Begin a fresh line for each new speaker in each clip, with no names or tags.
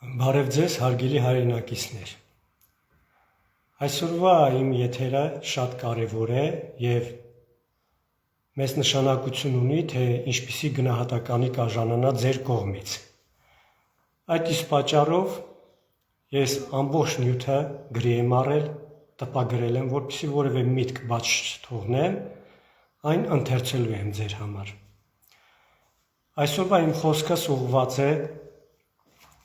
Բարև ձեզ, հարգելի հայրենակիցներ։ Այսօրվա իմ եթերը շատ կարևոր է և մեծ նշանակություն ունի, թե ինչպիսի գնահատականի կարժանանա ձեր կողմից։ Այդ իսկ պատճառով ես ամբողջ նյութը գրի եմ առել, տպագրել եմ, որպեսզի որևէ միտք բաց չթողնեմ, այն ընթերցելու եմ ձեր համար։ Այսօրվա իմ խոսքս ուղղված է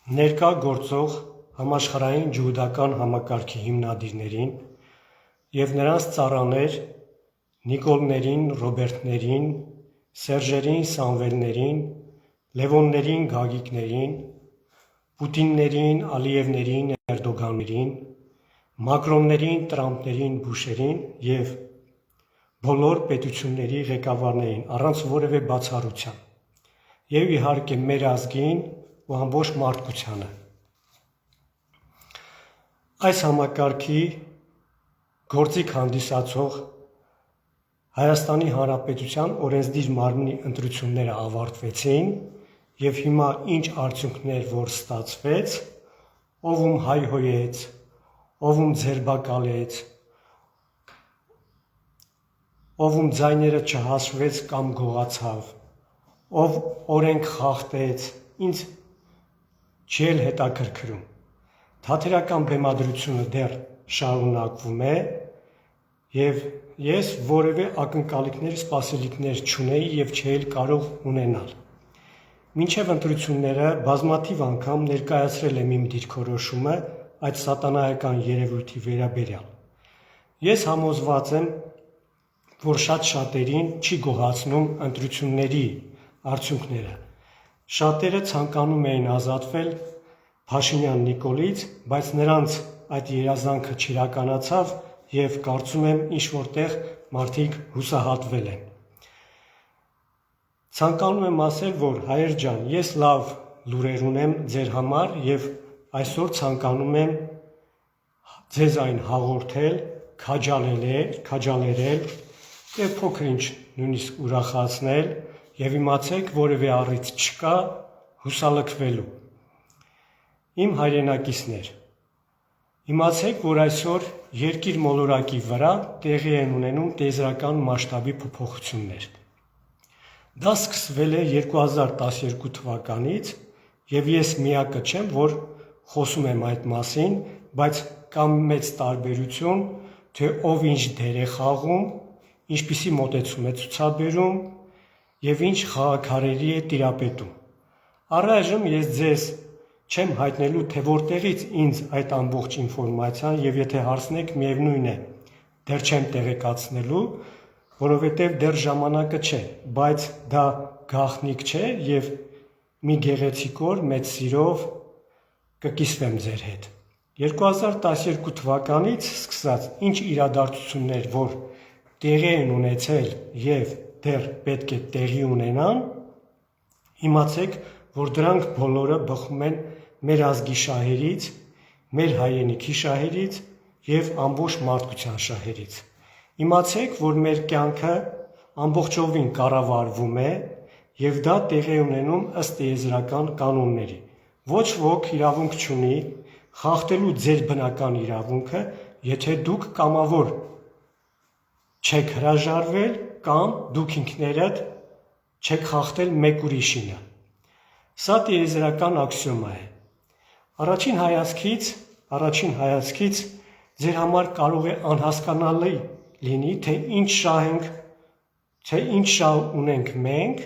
ներկա գործող համաշխարհային ջհուդական համակարգի հիմնադիրներին և նրանց ծառաներ Նիկոլներին, Ռոբերտներին, Սերժերին, Սամվելներին, Լևոններին, Գագիկներին, Պուտիններին, Ալիևներին, Էրդոգաններին, Մակրոններին, Տրամպներին, Բուշերին և բոլոր պետությունների ղեկավարներին առանց որևէ բացառության և իհարկե մեր ազգին ու ամբողջ մարդկությանը։ Այս համակարգի գործիք հանդիսացող Հայաստանի Հանրապետության օրենսդիր մարմնի ընտրությունները ավարտվեցին և հիմա ինչ արդյունքներ որ ստացվեց, ով ում հայհոյեց, ով ում ձերբակալեց, ով ում ձայները չհասվեց կամ գողացավ, ով օրենք խախտեց, ինձ չի էլ հետաքրքրում։ Թատերական բեմադրությունը դեռ շարունակվում է և ես որևէ ակնկալիքներ, սպասելիքներ չունեի և չէի էլ կարող ունենալ։ Մինչև ընտրությունները բազմաթիվ անգամ ներկայացրել եմ իմ դիրքորոշումը այդ սատանայական երևույթի վերաբերյալ։ Ես համոզված եմ, որ շատ-շատերին չի գոհացնում ընտրությունների արդյունքները։ Շատերը ցանկանում էին ազատվել Փաշինյան Նիկոլից, բայց նրանց այդ երազանքը չիրականացավ և կարծում եմ ինչ-որտեղ մարդիկ հուսահատվել են։ Ցանկանում եմ ասել, որ հայեր ջան, ես լավ լուրեր ունեմ ձեր համար և այսօր ցանկանում եմ ձեզ այն հաղորդել, քաջալերել և փոքր-ինչ նույնիսկ ուրախացնել և իմացեք որևէ առիթ չկա հուսալքվելու։ Իմ հայրենակիցներ, իմացեք, որ այսօր երկիր մոլորակի վրա տեղի են ունենում տիեզերական մասշտաբի փոփոխություններ։ Դա սկսվել է 2012 թվականից և ես միակը չեմ, որ խոսում եմ այդ մասին, բայց կա մեծ տարբերություն, թե ով ինչ դեր է խաղում, ինչպիսի մոտեցում է ցուցաբերում և ինչ խաղաքարերի է տիրապետում։ Առայժմ ես ձեզ չեմ հայտնելու, թե որտեղից ինձ այդ ամբողջ ինֆորմացիան և եթե հարցնեք, միևնույն է, դեռ չեմ տեղեկացնելու, որովհետև դեռ ժամանակը չէ, բայց դա գաղտնիք չէ և մի գեղեցիկ օր մեծ սիրով կկիսվեմ ձեր հետ։ 2012 թվականից սկսած ինչ իրադարձություններ, որ տեղի են ունեցել և դեռ պետք է տեղի ունենան, իմացեք, որ դրանք բոլորը բխում են մեր ազգի շահերից, մեր հայրենիքի շահերից և ամբողջ մարդկության շահերից։ Իմացեք, որ մեր կյանքը ամբողջովին կառավարվում է և դա տեղի է ունենում ըստ տիեզերական կանոնների։ Ոչ ոք իրավունք չունի խախտելու ձեր բնական իրավունքը, եթե դուք կամավոր չեք հրաժարվել կամ դուք ինքներդ չեք խախտել մեկ ուրիշինը։ Սա տիեզերական աքսիոմա է։ Առաջին հայացքից ձեր համար կարող է անհասկանալի լինի, թե ինչ շահ ունենք մենք,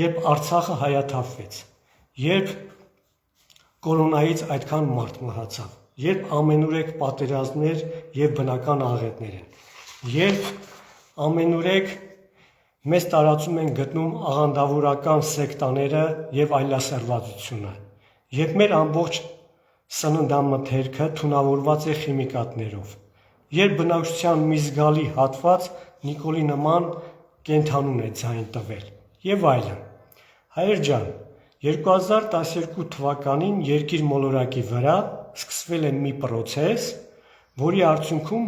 երբ Արցախը հայաթափվեց, երբ կորոնայից այդքան մարդ մահացավ, երբ ամենուրեք պատերազմներ և բնական աղետներ են, երբ ամենուրեք մեծ տարածում են գտնում աղանդավորական սեկտաները և այլասերվածությունը, երբ մեր ամբողջ սննդամթերքը թունավորված է խիմիկատներով, երբ բնակչության մի զգալի հատված Նիկոլի նման կենդանուն է ձայն տվել և այլն։ Հայեր ջան, 2012 թվականին երկիր մոլորակի վրա սկսվել է մի պրոցես, որի արդյունքում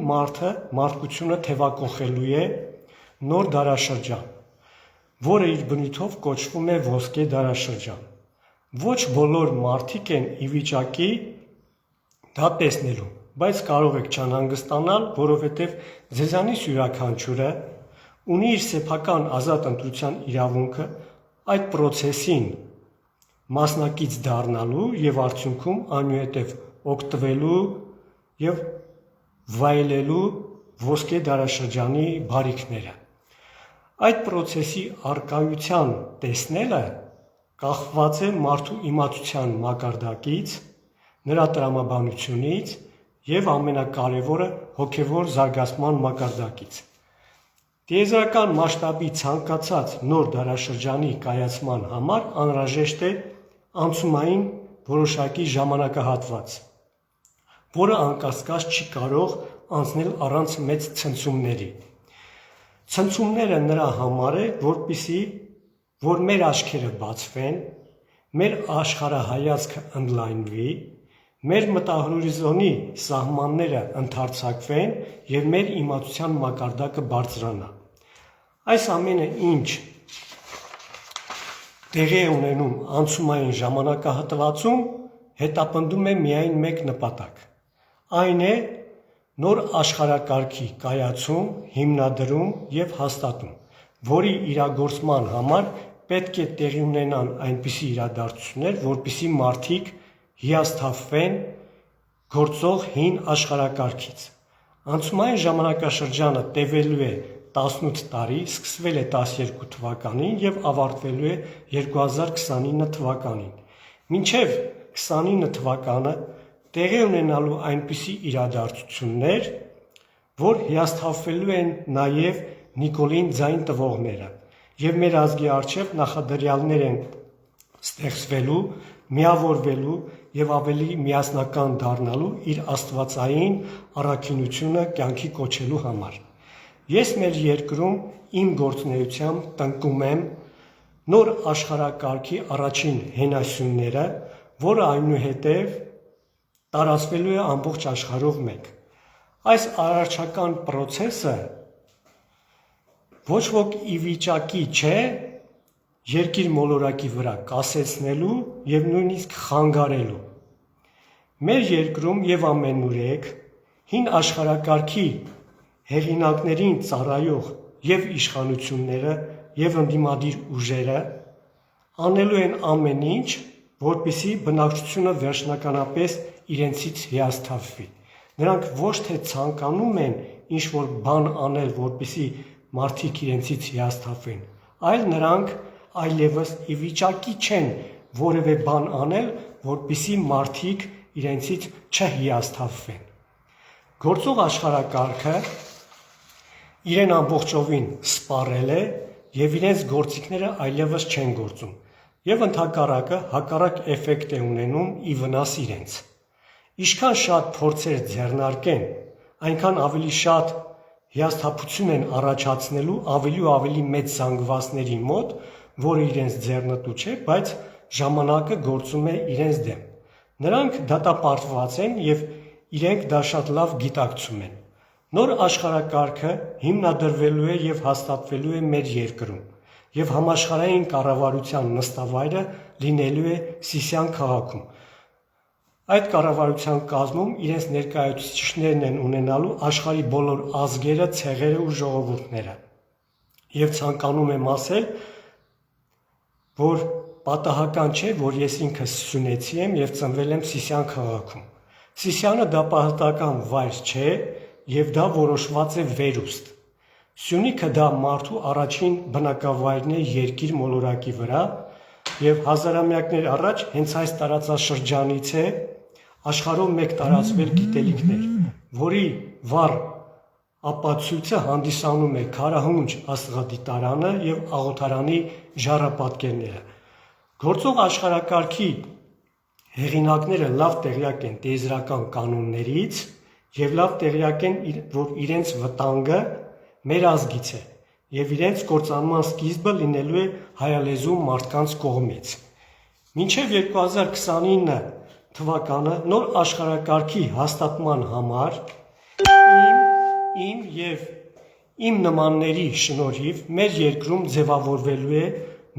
մարդկությունը թևակոխելու է նոր դարաշրջան, որը իր բնույթով կոչվում է ոսկե դարաշրջան։ Ոչ բոլոր մարդիկ են ի վիճակի դա տեսնելու, բայց կարող եք չանհանգստանալ, որովհետև ձեզանից յուրաքանչյուրը ունի իր սեփական ազատ ընտրության իրավունքը այդ process-ին մասնակից դառնալու եւ արդյունքում այնուհետև օգտվելու եւ վայելելու ոսկե դարաշրջանի բարիքները։ Այդ process-ի արկայության տեսնելը կախված է մարդու իմացության մակարդակից, նրա տրամաբանությունից եւ ամենակարևորը հոգեվոր զարգացման մակարդակից։ Տիեզերական մասշտաբի ցանկացած նոր դարաշրջանի կայացման համար անհրաժեշտ է անցումային որոշակի ժամանակահատված, որը անկասկած չի կարող անցնել առանց մեծ ցնցումների։ Ցնցումները նրա համար է, որ մեր աչքերը բացվեն, մեր աշխարհայացքը ընդլայնվի, մեր մտահորիզոնի սահմանները ընդարձակվեն եւ մեր իմացության մակարդակը բարձրանա։ Այս ամենը ինչ տեղի է ունենում անցումային ժամանակահատվածում, հետապնդում է միայն մեկ նպատակ։ Այն է նոր աշխարհակարգի կայացում, հիմնադրում եւ հաստատում, որի իրագործման համար պետք է տեղի ունենան այնպիսի իրադարձություններ, որպիսի մարդիկ հիասթափվեն գործող հին աշխարհակարգից։ Անցումային ժամանակաշրջանը տևելու է 18 տարի, սկսվել է 12 թվականին եւ ավարտվելու է 2029 թվականին։ Մինչեւ 29 թվականը տեղի ունենալու այնպիսի իրադարձություններ, որ հիասթափվելու են նաև Նիկոլին ձայն տվողները, եւ մեր ազգի առջև նախադրյալներ են ստեղծվելու, միավորվելու եւ ավելի միասնական դառնալու իր աստվածային առաքինությունը կյանքի կոչելու համար։ Ես մեր երկրում իմ գործունեությամբ տնկում եմ նոր աշխարհակարգի առաջին հենասյունները, որը այնուհետև տարածվելու է ամբողջ աշխարհով մեկ։ Այս արարչական process-ը ոչ ոք ի վիճակի չէ երկիր մոլորակի վրա կասեցնելու եւ նույնիսկ խանգարելու։ Մեր երկրում եւ ամենուրեք հին աշխարհակարգի հեղինակներին ծառայող եւ իշխանությունները եւ ընդդիմադիր ուժերը անելու են ամեն ինչ, որպեսզի բնակչությունը վերջնականապես իրենցից հիասթափվի։ Նրանք ոչ թե ցանկանում են ինչ-որ բան անել, որպեսզի մարդիկ իրենցից հիասթափվեն, այլ նրանք այլևս ի վիճակի չեն որևէ բան անել, որպեսզի մարդիկ իրենցից չհիասթափվեն։ Գործող աշխարհակարգը իրեն ամբողջովին սպառել է եւ իրենց գործիքները այլևս չեն գործում եւ ընդհակառակը հակառակ էֆեկտ է ունենում ի վնաս իրենց։ Ինչքան շատ փորձեր ձեռնարկեն, այնքան ավելի շատ հիասթափություն են առաջացնելու ավելի ու ավելի մեծ զանգվածների մոտ, որը իրենց ձեռնտու չէ, բայց ժամանակը գործում է իրենց դեմ։ Նրանք դատապարտված են եւ իրենք դա շատ լավ գիտակցում են։ Նոր աշխարհակարգը հիմնադրվելու է եւ հաստատվելու է մեր երկրում եւ համաշխարհային կառավարության նստավայրը լինելու է Սիսիան քաղաքում։ Այդ կառավարության կազմում իրենց ներկայացուցիչներն են ունենալու աշխարհի բոլոր ազգերը, ցեղերը ու ժողովուրդները։ Եվ ցանկանում եմ ասել, որ պատահական չէ, որ ես ինքս սյունեցի եմ եւ ծնվել եմ Սիսիան քաղաքում։ Սիսիանը դա պատահական վայր չէ եւ դա որոշված է վերուստ։ Սյունիքը դա մարդու առաջին բնակավայրն է երկիր մոլորակի վրա եւ հազարամյակներ առաջ հենց այս տարածաշրջանից է աշխարհով մեկ տարածվել գիտելիքներ, որի վառ ապացույցը հանդիսանում է քարահունչ աստղադիտարանը եւ աղոթարանի ժառապատկերները։ Գործող աշխարհակարգի հեղինակները լավ տեղյակ են տիեզերական կանոններից եւ լավ տեղյակ են, որ իրենց վտանգը մեր ազգից է եւ իրենց կործանման սկիզբը լինելու է հայալեզու մարդկանց կողմից։ Մինչեւ 2029 թվականը նոր աշխարհակարգի հաստատման համար իմ եւ իմ նմանների շնորհիվ մեր երկրում ձևավորվելու է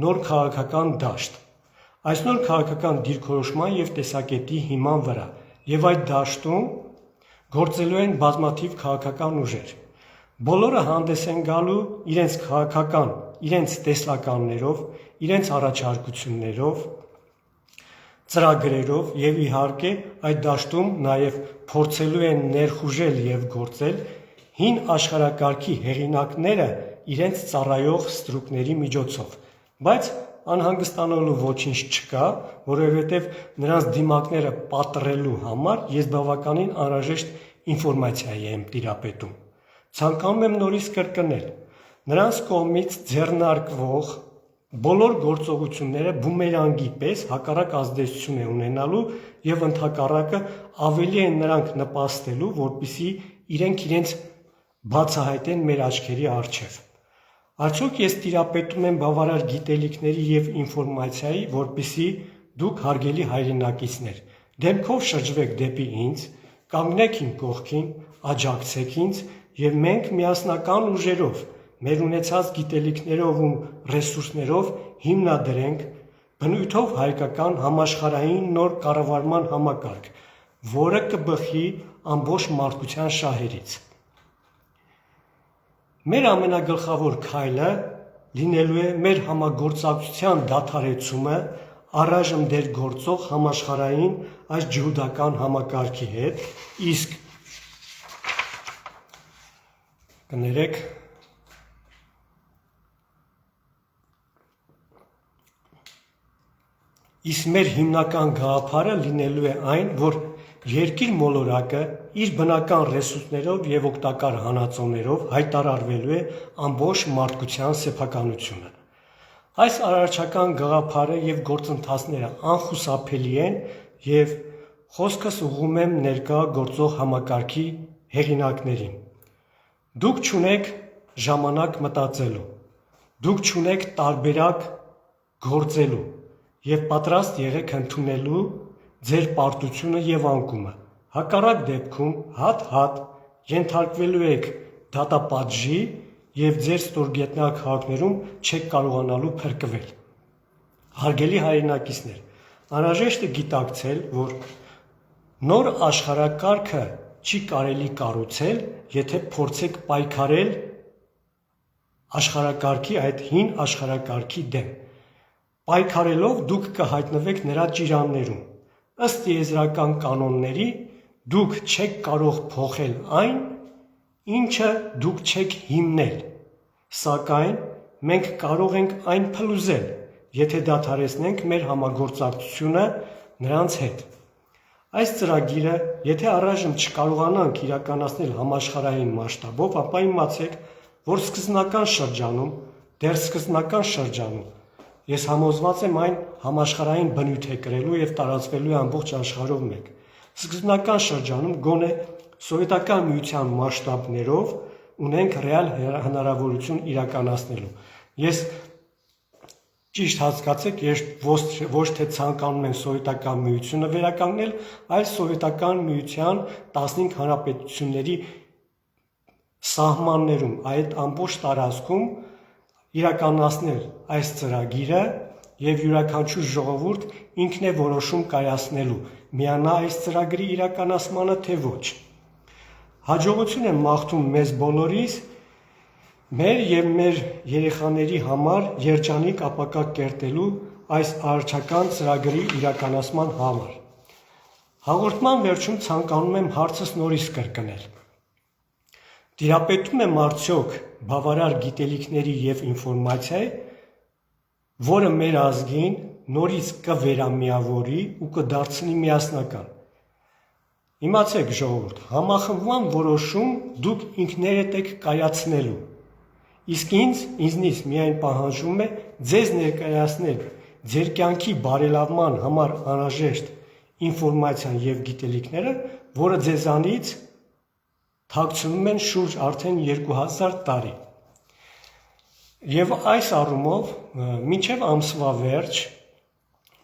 նոր քաղաքական դաշտ։ այս նոր քաղաքական դիրքորոշման և տեսակետի հիման վրա, և այդ դաշտում գործելու են բազմաթիվ քաղաքական ուժեր։ Բոլորը հանդես են գալու իրենց քաղաքական, իրենց տեսլականներով, իրենց առաջարկություններով, ծրագրերով և իհարկե այդ դաշտում նաև փորձելու են ներխուժել և գործել հին աշխարհակարգի հեղինակները իրենց ծառայող ստրուկների միջոցով, բայց անհանգստանալու ոչինչ չկա, որովհետև նրանց դիմակները պատռելու համար ես բավականին անհրաժեշտ ինֆորմացիայի եմ տիրապետում։ Ցանկանում եմ նորից կրկնել, նրանց կողմից ձեռնարկվող բոլոր գործողությունները բումերանգի պես հակառակ ազդեցություն է ունենալու և ընդհակառակը ավելի են նրանք նպաստելու, որպեսզի իրենց բացահայտեն մեր աչքերի առջև։ Արդյոք ես տիրապետում եմ բավարար գիտելիքների և ինֆորմացիայի, որպեսզի դուք հարգելի հայրենակիցներ դեմքով շրջվեք դեպի ինձ, կանգնեք իմ կողքին, աջակցեք ինձ և մենք միասնական ուժերով մեր ունեցած գիտելիքներով ու ռեսուրսներով հիմնադրենք բնույթով հայկական համաշխարհային նոր կառավարման համակարգ, որը կբխի ամբողջ մարդկության շահերից։ Մեր ամենագլխավոր քայլը լինելու է մեր համագործակցության դադարեցումը առայժմ դեռ գործող համաշխարհային այս ջհուդական համակարգի հետ, իսկ մեր հիմնական գաղափարը լինելու է այն, որ երկիր մոլորակը իր բնական ռեսուրսներով և օգտակար հանածոներով հայտարարվելու է ամբողջ մարդկության սեփականությունը։ Այս արարչական գաղափարը և գործընթացները անխուսափելի են և խոսքս ուղղում եմ ներկա գործող համակարգի հեղինակներին։ Դուք չունեք ժամանակ մտածելու, դուք չունեք տարբերակ գործելու և պատրաստ եղեք ընդունելու ձեր պարտությունը և անկումը, հակառակ դեպքում հատ-հատ ենթարկվելու եք դատապատժի և ձեր ստորգետնյա քաղաքներում չեք կարողանալու փրկվել։ Հարգելի հայրենակիցներ, անհրաժեշտ է գիտակցել, որ նոր աշխարհակարգը չի կարելի կառուցել, եթե փորձեք պայքարել աշխարհակարգի այդ հին աշխարհակարգի դեմ։ Պայքարելով դուք կհայտնվեք նրա ճիրաններում։ Ըստ տիեզերական կանոնների դուք չեք կարող փոխել այն, ինչը դուք չեք հիմնել, սակայն մենք կարող ենք այն փլուզել, եթե դադարեցնենք մեր համագործակցությունը նրանց հետ։ Այս ծրագիրը, եթե առայժմ չկարողանանք իրականացնել համաշխարհային մասշտաբով, ապա իմացեք, որ դեռ սկզբնական շրջանում ես համոզված եմ այն համաշխարհային բնույթ է կրելու և տարածվելու է ամբողջ աշխարհով մեկ։ Սկզբնական շրջանում գոնե Սովետական միության մասշտաբներով ունենք ռեալ հնարավորություն իրականացնելու։ Ես ճիշտ հասկացեք, ես ոչ թե ցանկանում եմ Սովետական միությունը վերականգնել, այլ Սովետական միության 15 հանրապետությունների սահմաններում այդ ամբողջ տարածքում իրականացնել այս ծրագիրը և յուրաքանչյուր ժողովուրդ ինքն է որոշում կայացնելու միանա այս ծրագրի իրականացմանը, թե ոչ։ Հաջողություն եմ մաղթում մեզ բոլորիս մեր և մեր երեխաների համար երջանիկ ապագա կերտելու այս արարչական ծրագրի իրականացման համար։ Հաղորդման վերջում ցանկանում եմ հարցս նորից կրկնել։ Տիրապետում եմ արդյոք բավարար գիտելիքների և ինֆորմացիայի, որը մեր ազգին նորից կվերամիավորի ու կդարձնի միասնական։ Իմացեք ժողովուրդ, համախմբման որոշում դուք ինքներդ եք կայացնելու, իսկ ինձնից միայն պահանջվում է ձեզ ներկայացնել ձեր կյանքի բարելավման համար անհրաժեշտ ինֆորմացիան և գիտելիքները, որը ձեզանից թաքցնում են շուրջ արդեն 2000 տարի։ Եվ այս առումով մինչև ամսվա վերջ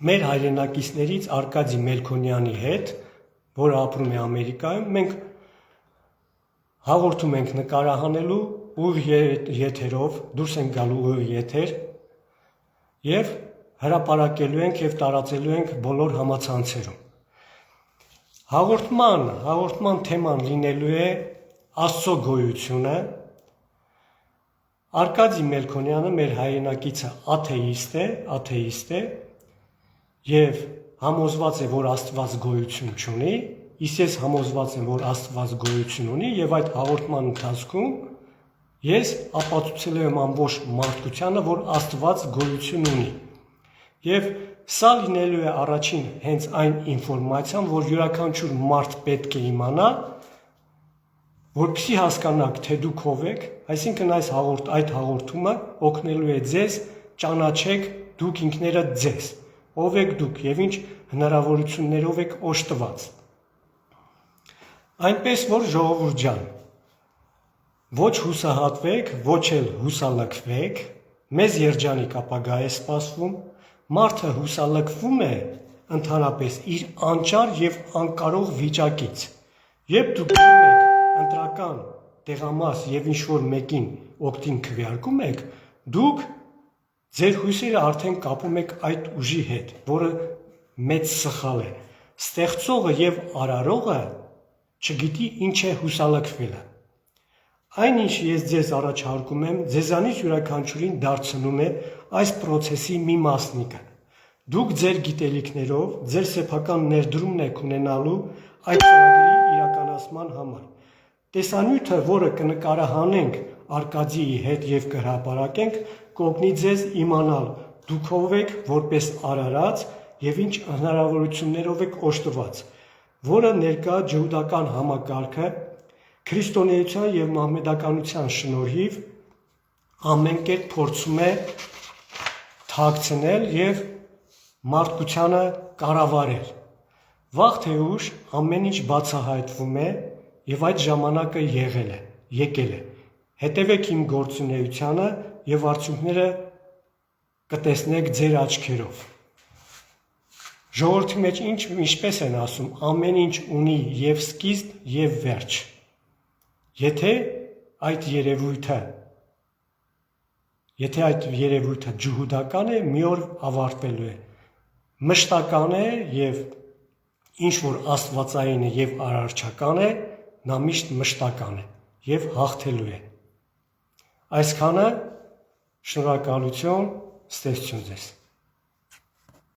մեր հայրենակիցներից Արկադի Մելքոնյանի հետ, որը ապրում է Ամերիկայում, մենք հաղորդում ենք նկարահանելու ուղիղ եթերով, դուրս ենք գալու ուղիղ եթեր և հրապարակելու ենք եւ տարածելու ենք բոլոր համացանցերում։ Հաղորդման թեման լինելու է Աստծո գոյությունը։ Արկադի Մելքոնյանը, մեր հայրենակիցը, աթեիստ է եւ համոզված է, որ Աստված գոյություն չունի, իսկ ես համոզված եմ, որ Աստված գոյություն ունի եւ այդ հաղորդման ընթացքում ես ապացուցել եմ ամբողջ մարդկությանը, որ Աստված գոյություն ունի։ Եվ սա լինելու է առաջին հենց այն ինֆորմացիան, որ յուրաքանչյուր մարդ պետք է իմանա, որպեսզի հասկանաք, թե դուք ով եք, այսինքն այդ հաղորդումը օգնելու է ձեզ ճանաչեք դուք ինքներդ ձեզ, ով եք դուք եւ ինչ հնարավորություններով եք օժտված։ Այնպես որ ժողովուրդ ջան, ոչ հուսահատվեք, ոչ էլ հուսալքվեք, մեզ երջանիկ ապագա է սպասվում, մարդը հուսալքվում է ընդհանրապես իր անճար եւ անկարող վիճակից, երբ դուք գնում եք ընտրական տեղամաս եւ ինչ-որ մեկին օգտին քվեարկում եք, դուք ձեր հույսերը արդեն կապում եք այդ ուժի հետ, որը մեծ սխալ է։ Ստեղծողը եւ արարողը չգիտի ինչ է հուսալքվելը։ Այնինչ ես ձեզ առաջարկում եմ, ձեզանից յուրաքանչյուրին դարձնում է այս process-ի մի մասնիկը։ Դուք ձեր գիտելիքներով, ձեր սեփական ներդրումն եք ունենալու այդ ծրագրի իրականացման համար։ Տեսանյութը, որը կնկարահանենք Արկադիի հետ եւ կհրապարակենք, կօգնի ձեզ իմանալ դուք ով եք որպես արարած եւ ինչ հնարավորություններով եք օժտված, որը ներկա ջհուդական համակարգը քրիստոնեության եւ մահմեդականության շնորհիվ ամեն կերպ փորձում է թաքցնել եւ մարդկությանը կառավարել։ Վաղ թե ուշ ամեն ինչ բացահայտվում է եւ այդ ժամանակը եկել է։ Հետևեք իմ գործունեությանը եւ արդյունքները կտեսնեք ձեր աչքերով։ Ժողովրդի մեջ ինչպես են ասում, ամեն ինչ ունի եւ սկիզբ եւ վերջ։ Եթե այդ երևույթը ջհուդական է, մի օր ավարտվելու է։ Մշտական է եւ ինչ որ աստվածային է եւ արարչական է, նա միշտ մշտական է եւ հաղթելու է։ Այսքանը, շնորհակալություն, ստեղծություն ձեզ։